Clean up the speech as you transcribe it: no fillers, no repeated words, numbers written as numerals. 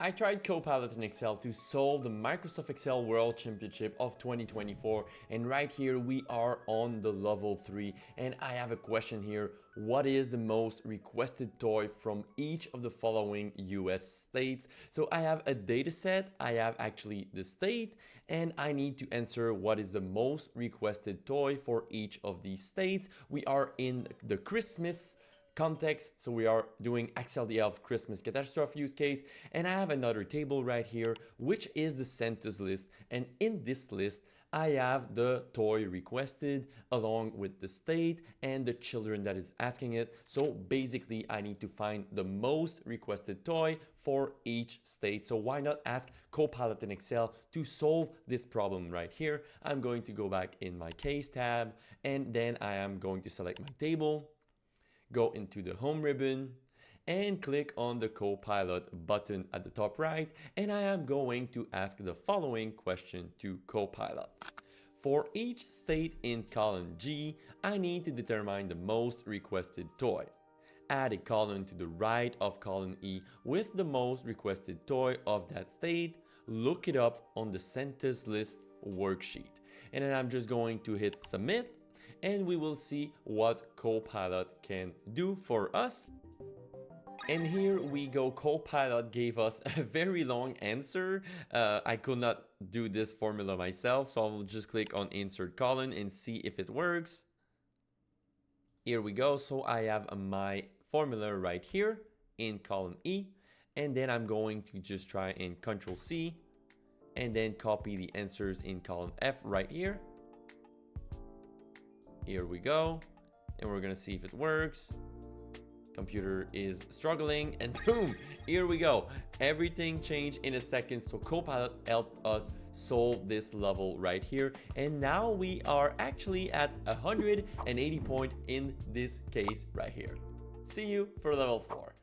I tried Copilot in Excel to solve the Microsoft Excel World Championship of 2024, and right here we are on the level 3, and I have a question here. What is the most requested toy from each of the following US states? So I have a data set, I have actually the state, and I need to answer what is the most requested toy for each of these states. We are in the Christmas context, so we are doing Axel the Elf Christmas catastrophe use case, and I have another table right here which is the Santa's list, and in this list I have the toy requested along with the state and the children that is asking it. So basically I need to find the most requested toy for each state. So why not ask Copilot in Excel to solve this problem right here? I'm going to go back in my case tab, and then I am going to select my table, go into the home ribbon and click on the Copilot button at the top right, and I am going to ask the following question to Copilot. For each state in column G, I need to determine the most requested toy. Add a column to the right of column E with the most requested toy of that state. Look it up on the Santa's list worksheet. And then I'm just going to hit submit, and we will see what Copilot can do for us. And here we go. Copilot gave us a very long answer. I could not do this formula myself, so I'll just click on insert column and see if it works. Here we go. So I have my formula right here in column E, and then I'm going to just try and Control C and then copy the answers in column F right here. Here we go, and we're gonna see if it works. Computer is struggling, and boom, here we go. Everything changed in a second. So Copilot helped us solve this level right here, and now we are actually at 180 point in this case right here. See you for level 4.